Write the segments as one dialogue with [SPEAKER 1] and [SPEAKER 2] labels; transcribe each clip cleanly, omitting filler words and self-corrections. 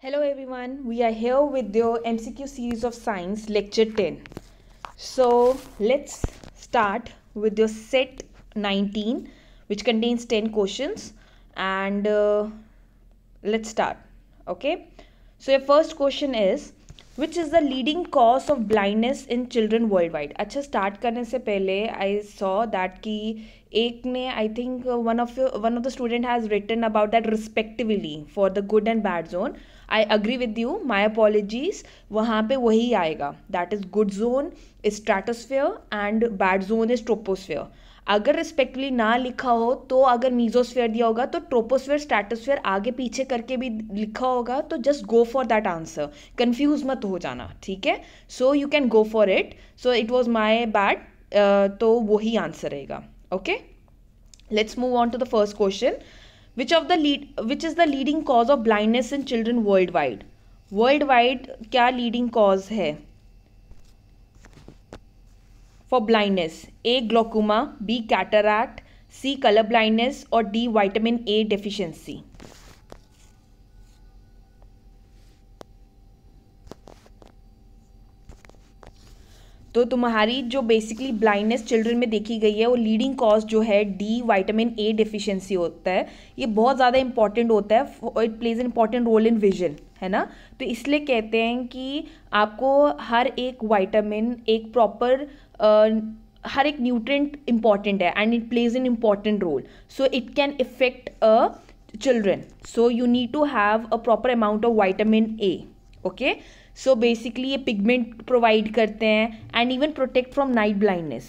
[SPEAKER 1] Hello everyone, we are here with your MCQ series of science lecture 10. So let's start with your set 19 which contains 10 questions and let's start. Okay, so your first question is which is the leading cause of blindness in children worldwide. अच्छा start करने से पहले I saw that कि एक ने I think one of the student has written about that respectively for the good and bad zone. I agree with you, my apologies. वहाँ पे वही आएगा, that is good zone is stratosphere and bad zone is troposphere. अगर respectively ना लिखा हो तो अगर मीजोस्फेयर दिया होगा तो ट्रोपोस्फेयर स्ट्रैटोस्फेयर आगे पीछे करके भी लिखा होगा तो just go for that answer, confuse मत हो जाना, ठीक है. So you can go for it. So it was my bad, तो वही आंसर रहेगा. Okay, let's move on to the first question. which is the leading cause of blindness in children worldwide. World क्या leading cause है for blindness? A. glaucoma, B. cataract, C. color blindness और D. vitamin A deficiency. तो तुम्हारी जो basically blindness children में देखी गई है वो लीडिंग कॉज जो है डी विटामिन ए डेफिशिएंसी होता है. ये बहुत ज़्यादा इंपॉर्टेंट होता है, it plays an important role in vision, है ना. तो इसलिए कहते हैं कि आपको हर एक विटामिन एक प्रॉपर हर एक न्यूट्रिएंट इंपॉर्टेंट है and it plays an important role. So it can effect a children, so you need to have a proper amount of vitamin A. Okay, so basically ये पिगमेंट प्रोवाइड करते हैं and even protect from night blindness.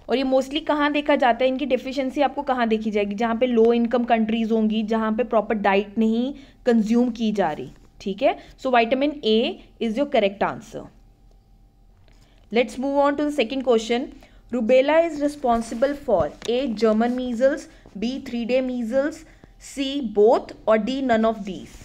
[SPEAKER 1] और ये mostly कहाँ देखा जाता है, इनकी डेफिशिएंसी आपको कहाँ देखी जाएगी? जहाँ पे लो इनकम कंट्रीज होंगी, जहाँ पे प्रॉपर डाइट नहीं कंज्यूम की जा रही, ठीक है. So vitamin A is your correct answer. Let's move on to the second question. Rubella is responsible for A. German measles, B. 3-day measles, C. Both और D. None of these.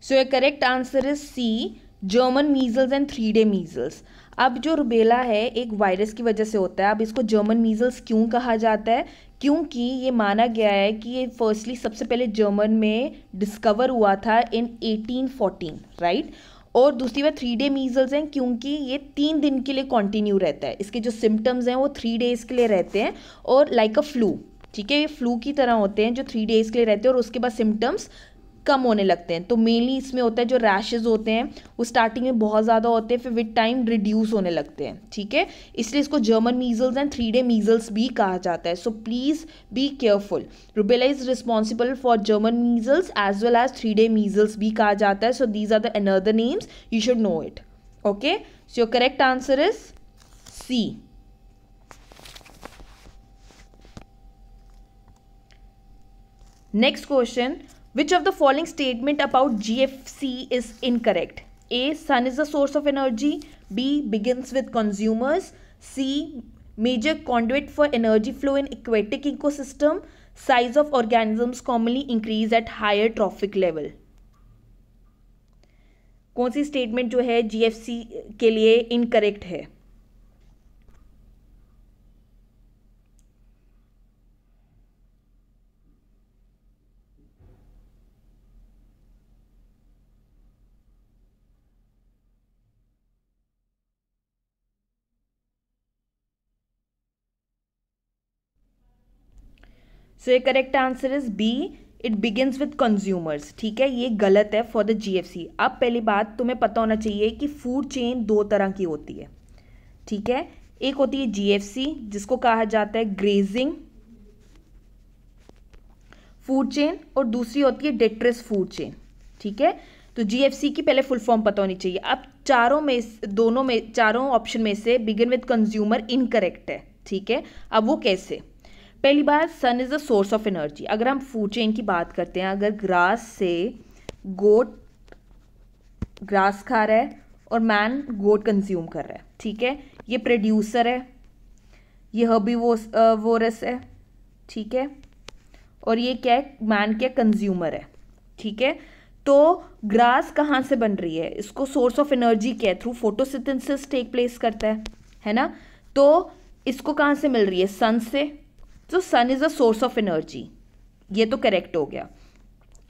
[SPEAKER 1] So your correct answer is C. German measles and 3-day measles. अब जो rubella है एक virus की वजह से होता है. अब इसको जर्मन मीजल्स क्यों कहा जाता है? क्योंकि ये माना गया है कि ये फर्स्टली सबसे पहले जर्मन में डिस्कवर हुआ था इन 1814, राइट. और दूसरी बात 3-day मीजल्स हैं क्योंकि ये 3 दिन के लिए कॉन्टिन्यू रहता है. इसके जो सिम्टम्स हैं वो 3 days के लिए रहते हैं और लाइक अ फ्लू, ठीक है. ये फ्लू की तरह होते हैं जो 3 days के लिए रहते हैं और उसके बाद सिम्टम्स कम होने लगते हैं. तो मेनली इसमें होता है जो रैशेज होते हैं वो स्टार्टिंग में बहुत ज़्यादा होते हैं, फिर विद टाइम रिड्यूस होने लगते हैं, ठीक है. इसलिए इसको German measles and 3-day measles भी कहा जाता है. So please be careful. Rubella is responsible for German measles as well as 3-day measles भी कहा जाता है. So these are the another names, you should know it. Okay, so your correct answer is C. Next question. Which of the following statement about GFC is incorrect? A. Sun is the source of energy. B. Begins with consumers. C. Major conduit for energy flow in aquatic ecosystem. Size of organisms commonly increase at higher trophic level. कौन सी statement जो है GFC के लिए incorrect है? So ये correct answer is B. It begins with consumers, ठीक है. ये गलत है फॉर द GFC. अब पहली बात तुम्हें पता होना चाहिए कि फूड चेन 2 तरह की होती है, ठीक है. एक होती है GFC जिसको कहा जाता है ग्रेजिंग फूड चेन और दूसरी होती है डेट्रेस फूड चेन, ठीक है. तो GFC की पहले फुल फॉर्म पता होनी चाहिए. अब चारों ऑप्शन में से बिगिन विद कंज्यूमर इनकरेक्ट है, ठीक है. अब वो कैसे? पहली बात, sun is the source of energy. अगर हम फूड चेन की बात करते हैं, अगर ग्रास से गोट ग्रास खा रहा है और मैन गोट कंज्यूम कर रहा है, ठीक है. ये प्रोड्यूसर है, ये हर्बीवोरस है, ठीक है. और ये क्या है? मैन क्या? कंज्यूमर है, ठीक है. तो ग्रास कहाँ से बन रही है, इसको सोर्स ऑफ एनर्जी क्या है, थ्रू फोटोसिंथेसिस टेक प्लेस करता है ना। तो इसको कहाँ से मिल रही है, सन से, तो sun is a source of energy, ये तो करेक्ट हो गया।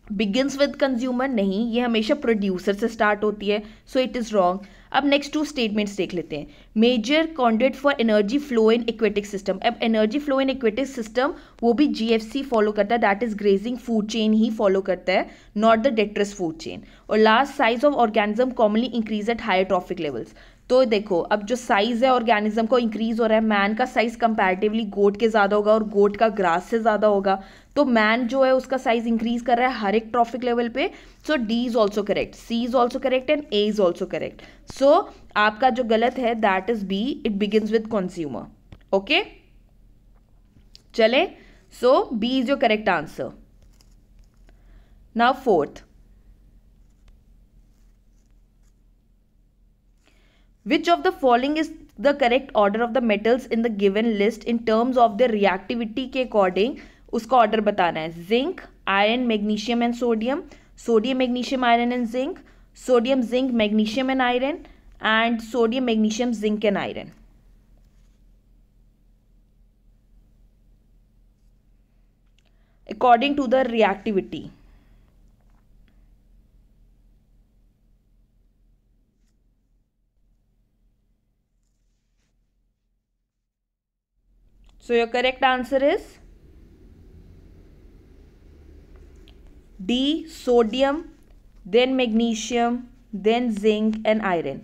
[SPEAKER 1] बिगिंस विद कंज्यूमर नहीं, ये हमेशा प्रोड्यूसर से स्टार्ट होती है, सो इट इज रॉन्ग। अब नेक्स्ट 2 स्टेटमेंट्स देख लेते हैं। Major conduit for energy flow in aquatic system, अब energy flow in aquatic system वो भी GFC फॉलो करता है, that is grazing food chain ही फॉलो करता है, not the detritus food chain. और last, size of organism commonly increase at higher trophic levels. तो देखो अब जो साइज है ऑर्गेनिज्म को इंक्रीज हो रहा है, मैन का साइज कंपैरेटिवली गोट के ज़्यादा होगा और गोट का ग्रास से ज़्यादा होगा, तो मैन जो है उसका साइज इंक्रीज कर रहा है हर एक ट्रॉफिक लेवल पे। So D is also correct, C is also correct and A is also correct. So आपका जो गलत है that is B, it begins with consumer. Okay चले, so B is your correct answer. Now 4th, which of the following is the correct order of the metals in the given list in terms of their reactivity के according, उसका order बताना है। Zinc, iron, magnesium and sodium, sodium, magnesium, iron and zinc, sodium, zinc, magnesium and iron, and sodium, magnesium, zinc and iron. According to the reactivity. So your correct answer is D, sodium, then magnesium, then zinc and iron.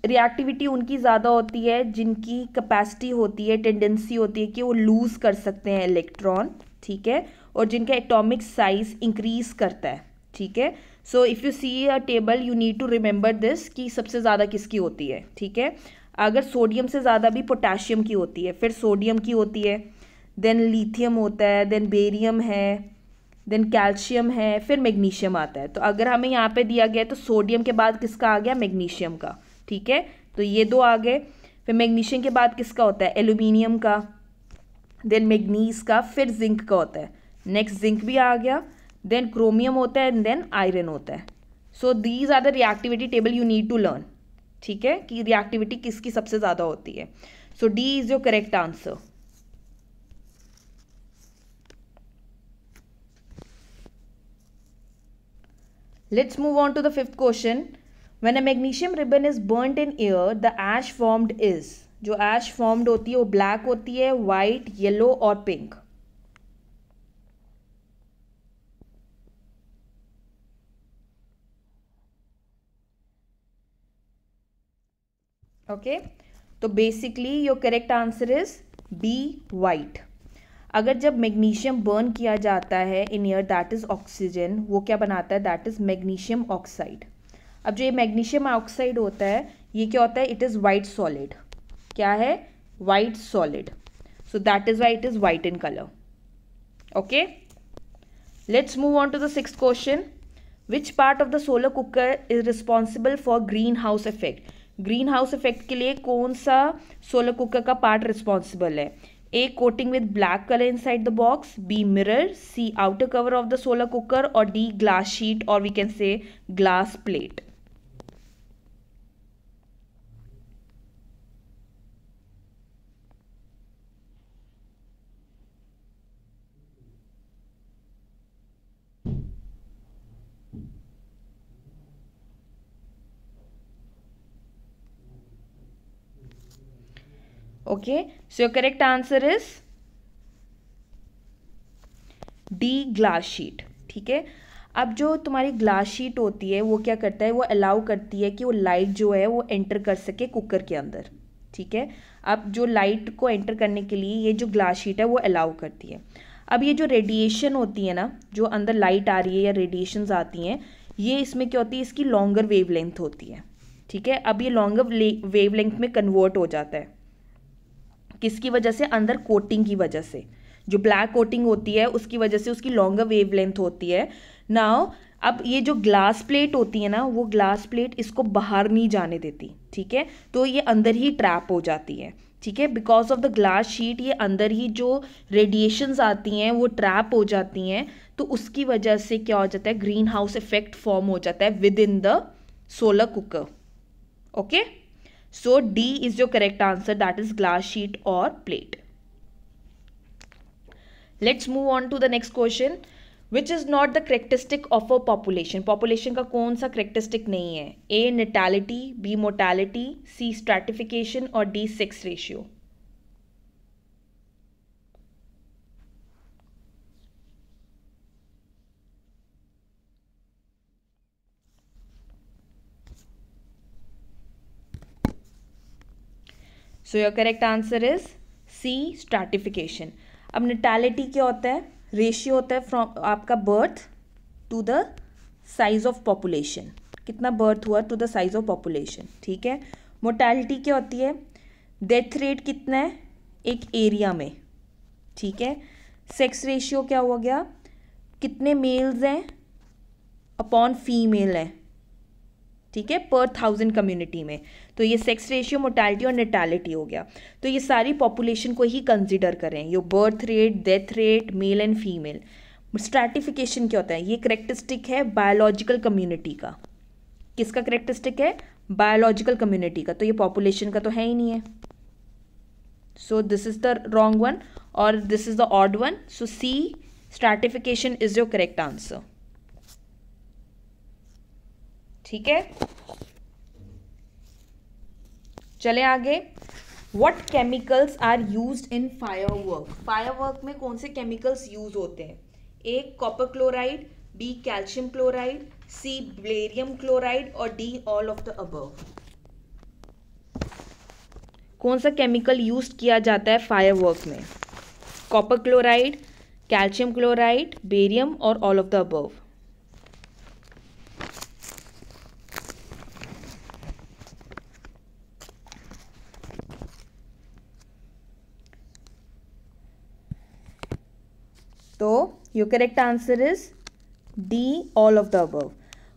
[SPEAKER 1] Reactivity उनकी ज़्यादा होती है जिनकी capacity होती है, tendency होती है कि वो लूज़ कर सकते हैं इलेक्ट्रॉन, ठीक है, और जिनका एटॉमिक साइज इंक्रीज करता है, ठीक है। So if you see a table you need to remember this कि सबसे ज़्यादा किसकी होती है, ठीक है। अगर सोडियम से ज़्यादा भी पोटेशियम की होती है, फिर सोडियम की होती है, देन लिथियम होता है, देन बेरियम है, देन कैल्शियम है, फिर मैग्नीशियम आता है। तो अगर हमें यहाँ पे दिया गया है तो सोडियम के बाद किसका आ गया, मैग्नीशियम का, ठीक है। तो ये 2 आ गए। फिर मैग्नीशियम के बाद किसका होता है, एल्यूमिनियम का, देन मैग्नीज का, फिर जिंक का होता है। नेक्स्ट जिंक भी आ गया, देन क्रोमियम होता है एंड देन आयरन होता है। So these are the reactivity table you need to learn, ठीक है, कि रिएक्टिविटी किसकी सबसे ज़्यादा होती है। So D is your correct answer. Let's move on to the 5th question. When a magnesium ribbon is burnt in air, the ash formed is, जो ash formed होती है वो black होती है, white, yellow और pink. Okay, तो basically your correct answer is B, white. अगर जब मैग्नीशियम बर्न किया जाता है in air, that is oxygen, वो क्या बनाता है, दैट इज़ मैग्नीशियम ऑक्साइड। अब जो ये मैग्नीशियम ऑक्साइड होता है ये क्या होता है, इट इज़ वाइट सॉलिड। क्या है, white solid. So that is why it is white in colour. Okay, let's move on to the 6th question. Which part of the solar cooker is responsible for greenhouse effect. Greenhouse effect के लिए कौन सा solar cooker का part responsible है। A, coating with black color inside the box, B, mirror, C, outer cover of the solar cooker, or D, glass sheet, or we can say glass plate. Okay, so your correct answer is D, glass sheet, ठीक है। अब जो तुम्हारी glass sheet होती है वो क्या करता है, वो अलाउ करती है कि वो लाइट जो है वो एंटर कर सके कुकर के अंदर, ठीक है। अब जो लाइट को एंटर करने के लिए ये जो ग्लास शीट है वो अलाउ करती है। अब ये जो रेडिएशन होती है ना, जो अंदर लाइट आ रही है या रेडिएशंस आती हैं, ये इसमें क्या होती है, इसकी लॉन्गर वेवलेंथ होती है, ठीक है। अब ये लॉन्गर वेवलेंथ में कन्वर्ट हो जाता है, किसकी वजह से, अंदर कोटिंग की वजह से, जो ब्लैक कोटिंग होती है उसकी वजह से उसकी लॉन्गर वेवलेंथ होती है। नाउ अब ये जो ग्लास प्लेट होती है ना, वो ग्लास प्लेट इसको बाहर नहीं जाने देती, ठीक है, तो ये अंदर ही ट्रैप हो जाती है, ठीक है। Because of the glass sheet ये अंदर ही जो रेडिएशंस आती हैं वो ट्रैप हो जाती हैं, तो उसकी वजह से क्या हो जाता है, ग्रीन हाउस इफेक्ट फॉर्म हो जाता है within the solar cooker. Okay, so D is your correct answer, that is glass sheet और plate. Let's move on to the next question. Which is not the characteristic of a population. Population का कौन सा characteristic नहीं है? A natality, B mortality, C stratification और D sex ratio. So your correct answer is C stratification. अब natality क्या होता है? रेशियो होता है फ्रॉम आपका birth to the size of population, कितना बर्थ हुआ to the size of population. ठीक है. मोर्टैलिटी क्या होती है? डेथ रेट कितना है एक एरिया में. ठीक है. सेक्स रेशियो क्या हो गया? कितने मेल्स हैं अपॉन फीमेल हैं. ठीक है, पर 1000 कम्युनिटी में. तो ये सेक्स रेशियो, मोर्टैलिटी और नेटालिटी हो गया. तो ये सारी पॉपुलेशन को ही कंसिडर करें, यो birth rate, death rate, male and female. Stratification क्या होता है? ये करेक्टरिस्टिक है बायोलॉजिकल कम्युनिटी का. किसका करेक्टरिस्टिक है? बायोलॉजिकल कम्युनिटी का. तो ये पॉपुलेशन का तो है ही नहीं है. So this is the wrong one और this is the odd one. So C stratification is your correct answer. ठीक है, चले आगे. What chemicals are used in firework. Firework में कौन से केमिकल्स यूज होते हैं? A copper chloride, B calcium chloride, C barium chloride और D all of the above. कौन सा केमिकल यूज किया जाता है फायरवर्क में? Copper chloride, calcium chloride, barium और ऑल ऑफ द अबव. तो your correct answer is D all of the above.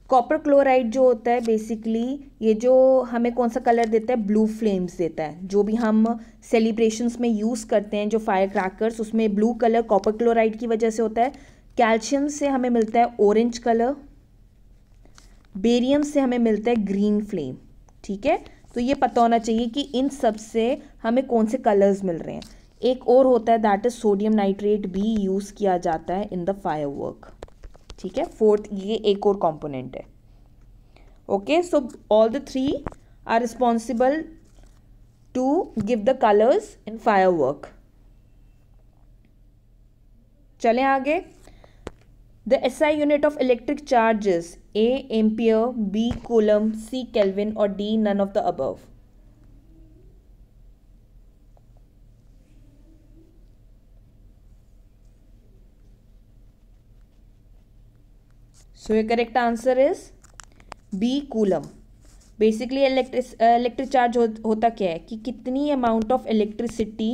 [SPEAKER 1] Copper chloride जो होता है बेसिकली ये जो हमें कौन सा कलर देता है? ब्लू फ्लेम्स देता है. जो भी हम सेलिब्रेशंस में यूज़ करते हैं जो फायर क्रैकर्स, उसमें ब्लू कलर कॉपर क्लोराइड की वजह से होता है. कैल्शियम से हमें मिलता है ऑरेंज कलर, बेरियम से हमें मिलता है ग्रीन फ्लेम. ठीक है, तो ये पता होना चाहिए कि इन सब से हमें कौन से कलर्स मिल रहे हैं. एक और होता है दैट इज सोडियम नाइट्रेट भी यूज़ किया जाता है इन द फायरवर्क. ठीक है, फोर्थ ये एक और कंपोनेंट है. Okay, so all the three are responsible to give the colours in firework. चलें आगे. The SI unit of electric charges A ampere, B coulomb, C kelvin और D none of the above. So your correct answer is B coulomb. Basically electric charge होता क्या है कि कितनी amount of electricity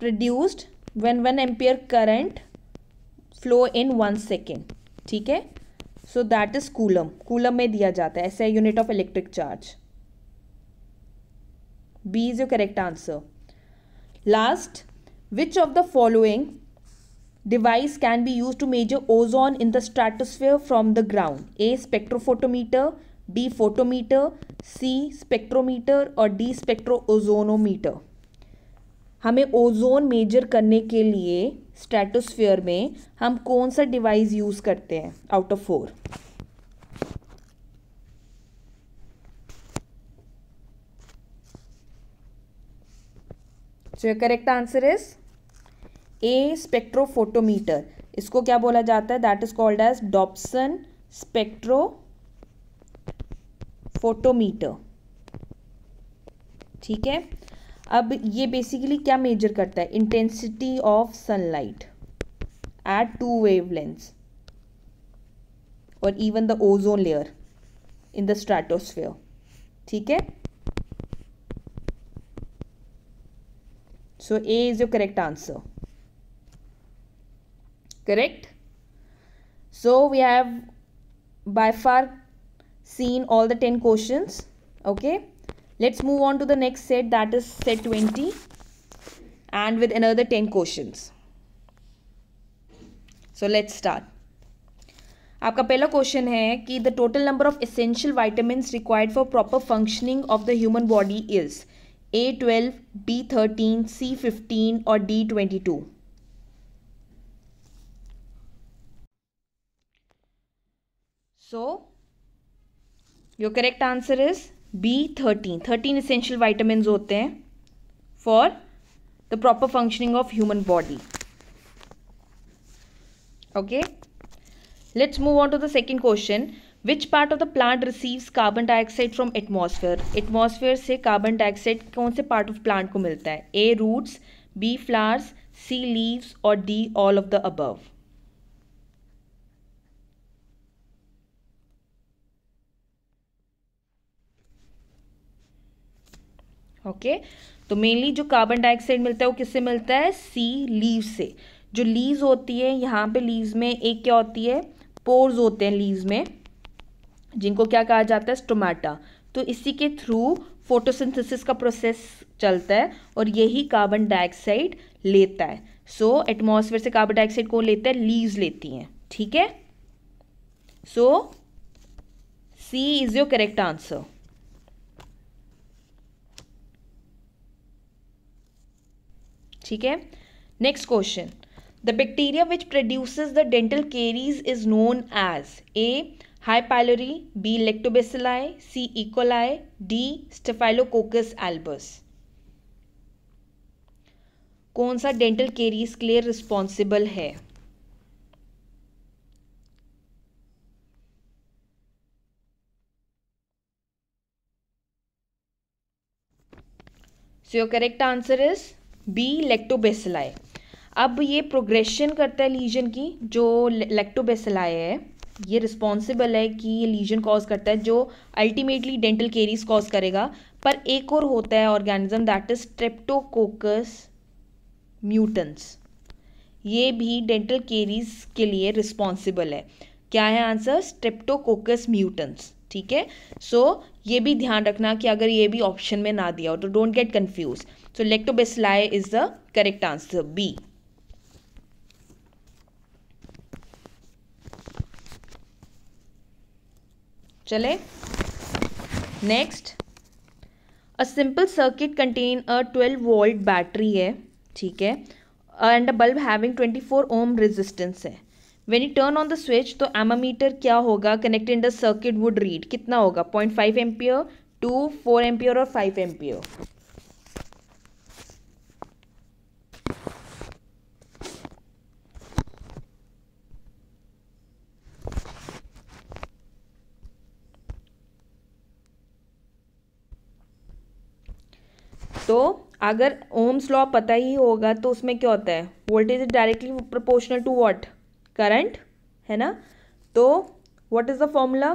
[SPEAKER 1] produced when 1 ampere current flow in 1 second. ठीक है, so that is coulomb. Coulomb में दिया जाता है ऐसा unit of electric charge. B is your correct answer. Last, which of the following device can be used to measure ozone in the stratosphere from the ground? A spectrophotometer, B photometer, C spectrometer और D spectroozonometer. हमें ozone major करने के लिए stratosphere में हम कौन सा device use करते हैं out of 4? So your correct answer is A spectrophotometer. इसको क्या बोला जाता है? That is called as Dobson spectrophotometer. ठीक है, अब ये बेसिकली क्या मेजर करता है? Intensity of sunlight at 2 wavelengths और even the ozone layer in the stratosphere. ठीक है, so A is your correct answer. Correct. So we have by far seen all the 10 questions. Okay, let's move on to the next set, that is set 20, and with another 10 questions. So let's start. आपका पहला question है कि the total number of essential vitamins required for proper functioning of the human body is A12, B13, C15 और D22. So your correct answer is B13. 13 essential vitamins होते हैं for the proper functioning of human body. Okay, let's move on to the second question. Which part of the plant receives carbon dioxide from atmosphere? Atmosphere से carbon dioxide कौन से part of plant को मिलता है? A roots, B flowers, C leaves और D all of the above. Okay, तो mainly जो carbon dioxide मिलता है वो किससे मिलता है? सी लीव्स से. जो लीव्स होती है, यहाँ पे लीव्स में एक क्या होती है? पोर्स होते हैं लीव्स में, जिनको क्या कहा जाता है? स्टोमेटा. तो इसी के थ्रू फोटोसिंथेसिस का प्रोसेस चलता है और यही कार्बन डाइऑक्साइड लेता है. सो एटमॉस्फेयर से कार्बन डाइऑक्साइड कौन लेता है? लीव्स लेती हैं. ठीक है, so C is your correct answer. ठीक है, next question. The bacteria which produces the dental caries is known as A H pylori, B lactobacilli, C E coli, D staphylococcus albus. कौन सा डेंटल कैरीज के लिए रिस्पॉन्सिबल है? So your correct answer is B lactobacilli. अब ये progression करता है legion की. जो लैक्टोबैसिलाई है ये रिस्पॉन्सिबल है कि ये लीजन कॉज करता है जो अल्टीमेटली डेंटल केरीज कॉज करेगा. पर एक और होता है organism, that is Streptococcus mutans. ये भी डेंटल केरीज के लिए रिस्पॉन्सिबल है. क्या है आंसर? Streptococcus mutans. ठीक है, सो ये भी ध्यान रखना कि अगर ये भी ऑप्शन में ना दिया हो तो don't get confuse. So lactobacilli is the correct answer, B. चले next. A simple circuit contain a 12 volt battery है. ठीक है, and a bulb having 24 ohm resistance है. When you turn on the switch तो एमीमीटर क्या होगा? Connected in the circuit would read कितना होगा? 0.5 एम्पियर, 2, 4 एम्पियर और 5 एम्पियर. तो अगर ओम्स लॉ पता ही होगा तो उसमें क्या होता है? Voltage is directly proportional to what? Current, है ना. तो what is the formula?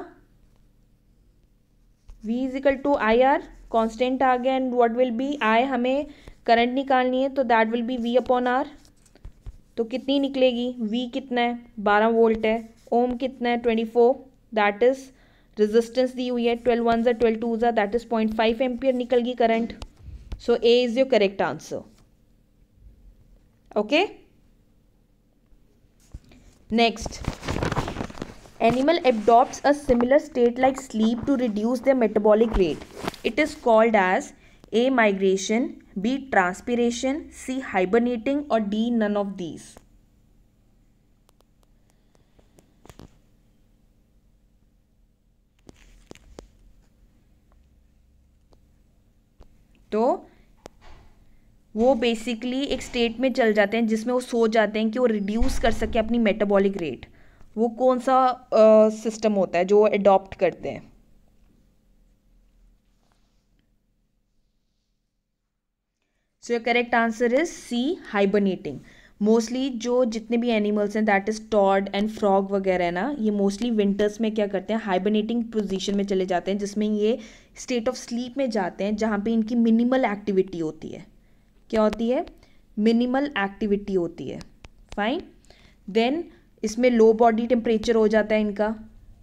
[SPEAKER 1] V is equal to I R. Constant आ गया and what will be? I हमें करंट निकालनी है तो that will be V upon R. तो कितनी निकलेगी? V कितना है? 12 वोल्ट है. ओम कितना है? 24. दैट इज रेजिस्टेंस दी हुई है. 12 1 12 2 दैट इज 0.5 एम्पियर निकल गई current. So A is your correct answer. Okay. Next. Animal adopts a similar state like sleep to reduce their metabolic rate. It is called as A. migration, B. transpiration, C. hibernating or D. none of these. तो वो basically एक state में चल जाते हैं जिसमें वो सो जाते हैं कि वो रिड्यूस कर सके अपनी मेटाबॉलिक रेट. वो कौन सा सिस्टम होता है जो अडॉप्ट करते हैं? So your correct answer is C, hibernating. Mostly जो जितने भी एनिमल्स हैं, that is toad and frog वगैरह है ना, ये मोस्टली विंटर्स में क्या करते हैं? हाइबरनेटिंग पोजीशन में चले जाते हैं, जिसमें ये स्टेट ऑफ स्लीप में जाते हैं जहाँ पे इनकी मिनिमल एक्टिविटी होती है. क्या होती है? मिनिमल एक्टिविटी होती है. फाइन. देन इसमें लो बॉडी टेम्परेचर हो जाता है इनका.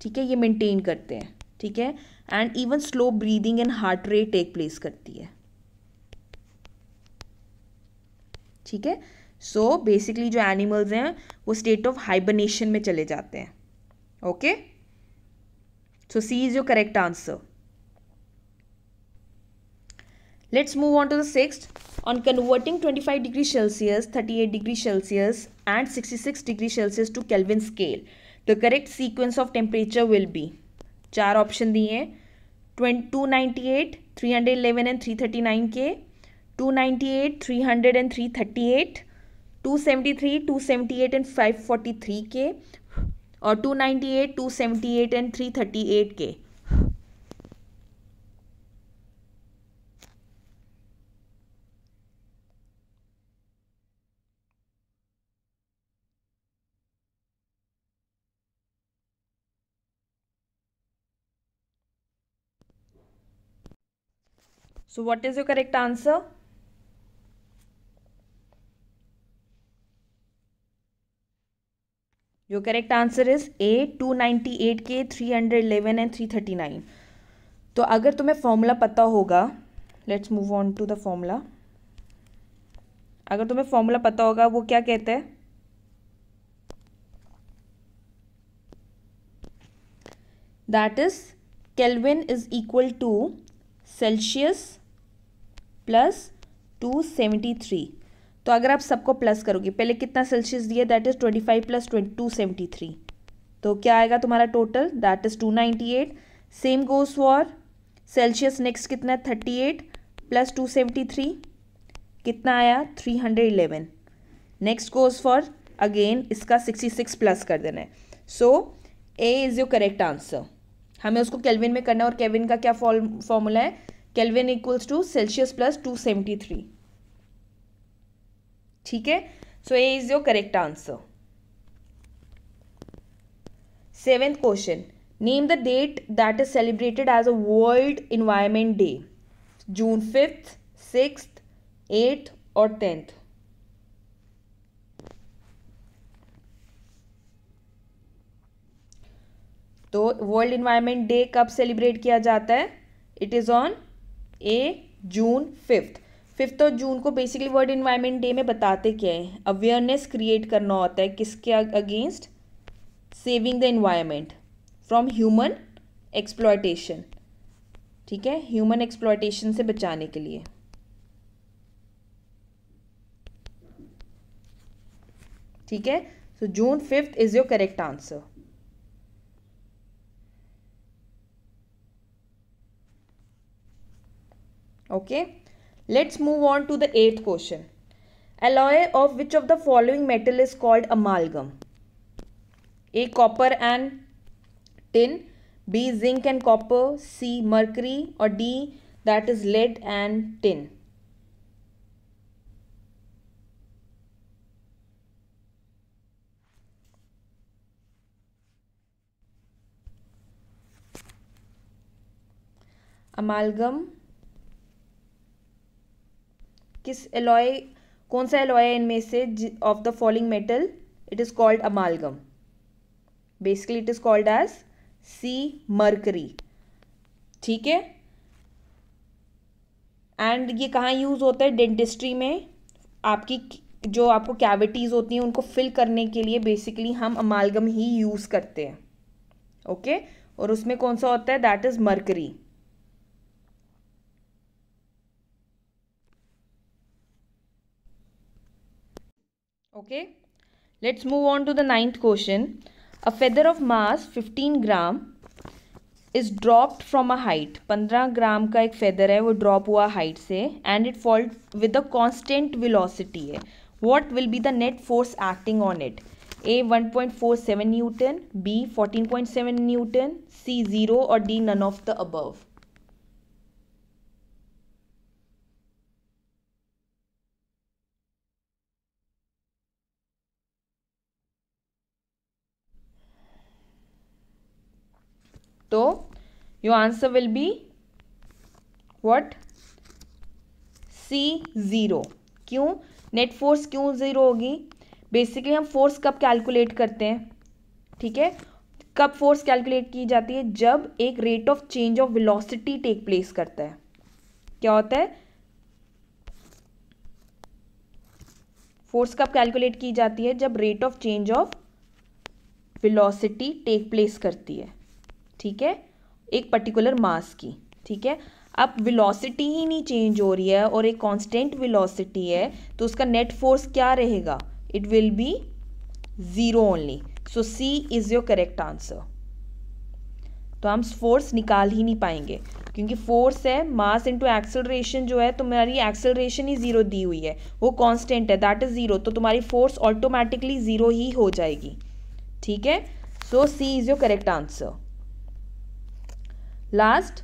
[SPEAKER 1] ठीक है, ये मेंटेन करते हैं. ठीक है, and even slow breathing and heart rate take place करती है. ठीक है. सो बेसिकली जो एनिमल्स हैं वो स्टेट ऑफ हाइबरनेशन में चले जाते हैं. Okay. So C is your correct answer. Let's move on to the sixth. On converting 25 degrees Celsius, 38 degrees Celsius and 66 degrees Celsius to Kelvin scale, the correct sequence of temperature will be. चार option दिए हैं. 298, 311 and 339 K, 298, 300 and 338, 273, 278 and 543 K, और 298, 278 and 338 K. So what is your correct answer? Your correct answer is A, 298K, 311 and 339. तो अगर तुम्हें formula पता होगा, let's move on to the formula. अगर तुम्हें फॉर्मूला पता होगा वो क्या कहता है? That is kelvin is equal to Celsius plus 273. तो अगर आप सबको प्लस करोगे, पहले कितना सेल्सियस दिया, दैट इज 25 प्लस 273, तो क्या आएगा तुम्हारा total, that is 298. Same goes for Celsius. Next कितना है, 38 प्लस 273, कितना आया, 311. नेक्स्ट गोज फॉर अगेन इसका 66 प्लस कर देना है. So A is your correct answer. हमें उसको केल्विन में करना है और केल्विन का क्या फॉर्मूला है, kelvin equals to Celsius plus 273. ठीक है. So A is your correct answer. Seventh question. Name the date that is celebrated as a world environment day. June 5th, 6th, 8th और 10th. तो world environment day कब celebrate किया जाता है? It is on June 5th. 5th जून को basically world environment day में बताते क्या है, अवेयरनेस क्रिएट करना होता है किसके against, saving the environment from human exploitation. ठीक है, ह्यूमन एक्सप्लॉयटेशन से बचाने के लिए. ठीक है. सो जून 5th is your correct answer. Okay, let's move on to the 8th question. Alloy of which of the following metal is called amalgam? A, copper and tin, B, zinc and copper, C, mercury, or D, that is lead and tin. Amalgam किस alloy, कौन सा alloy है इनमें से of the following metal? It is called amalgam. Basically it is called as C, mercury. ठीक है. And ये कहाँ यूज होता है? डेंटिस्ट्री में. आपकी जो आपको कैविटीज होती हैं उनको फिल करने के लिए बेसिकली हम अमालगम ही यूज करते हैं. ओके. और उसमें कौन सा होता है? That is mercury. Okay, let's move on to the 9th question. A feather of mass 15 gram is dropped from a height. 15 gram का एक फेदर है, वो ड्रॉप हुआ हाइट से, and it fall with a constant velocity है. What will be the net force acting on it? A, 1.47 newton, B, 14.7 newton, C, 0 और D, none of the above. तो your answer will be what? C, 0. क्यों net force क्यों 0 होगी? Basically हम force कब calculate करते हैं? ठीक है, कब फोर्स कैलकुलेट की जाती है? जब एक rate of change of velocity take place करता है। क्या होता है? फोर्स कब कैलकुलेट की जाती है? जब rate of change of velocity take place करती है, ठीक है, एक पर्टिकुलर मास की, ठीक है। अब वेलोसिटी ही नहीं चेंज हो रही है और एक कांस्टेंट वेलोसिटी है, तो उसका नेट फोर्स क्या रहेगा? It will be zero only. So C is your correct answer. तो हम फोर्स निकाल ही नहीं पाएंगे, क्योंकि फोर्स है मास इनटू एक्सेलरेशन, जो है तुम्हारी एक्सेलरेशन ही ज़ीरो दी हुई है, वो कांस्टेंट है, दैट इज़ ज़ीरो, तो तुम्हारी फोर्स ऑटोमेटिकली ज़ीरो ही हो जाएगी, ठीक है। So C is your correct answer. Last,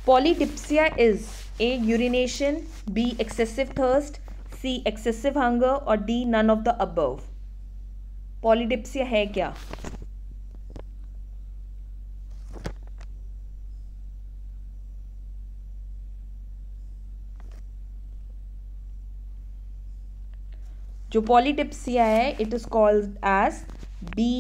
[SPEAKER 1] polydipsia is A urination, B excessive thirst, C excessive hunger और D none of the above. Polydipsia है क्या? जो पॉलीडिप्सिया है it is called as B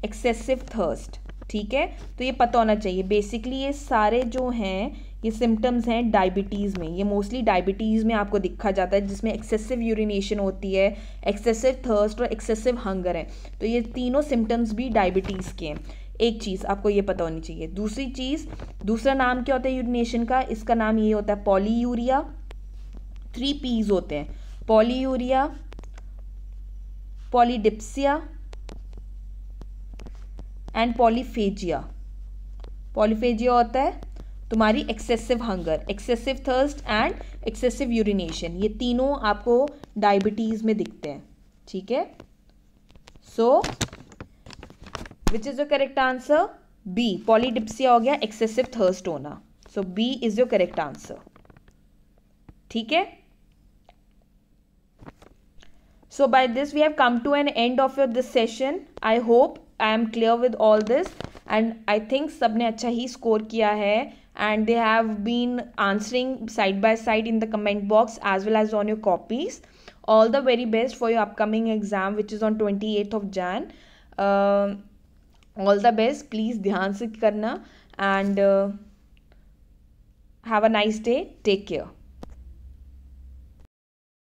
[SPEAKER 1] excessive thirst, ठीक है। तो ये पता होना चाहिए। बेसिकली ये सारे जो हैं ये सिम्टम्स हैं डायबिटीज़ में, ये मोस्टली डायबिटीज़ में आपको दिखा जाता है, जिसमें एक्सेसिव यूरिनेशन होती है, एक्सेसिव थर्स्ट और एक्सेसिव हंगर है। तो ये तीनों सिम्टम्स भी डायबिटीज़ के हैं। एक चीज़ आपको ये पता होनी चाहिए। दूसरी चीज़, दूसरा नाम क्या होता है यूरिनेशन का? इसका नाम ये होता है पॉलीयूरिया। 3 P's होते हैं, polyuria, polydipsia and polyphagia. Polyphagia होता है तुम्हारी excessive hunger, excessive thirst and excessive urination, ये तीनों आपको डायबिटीज़ में दिखते हैं, ठीक है। So which is your correct answer? B, polydipsia हो गया एक्सेसिव थर्स्ट होना, so B is your correct answer, ठीक है। So by this we have come to an end of this session. I hope I am clear with all this and I think सबने अच्छा ही score किया है and they have been answering side by side in the comment box as well as on your copies. All the very best for your upcoming exam which is on 28th of Jan. All the best. Please ध्यान से करना and have a nice day. Take care.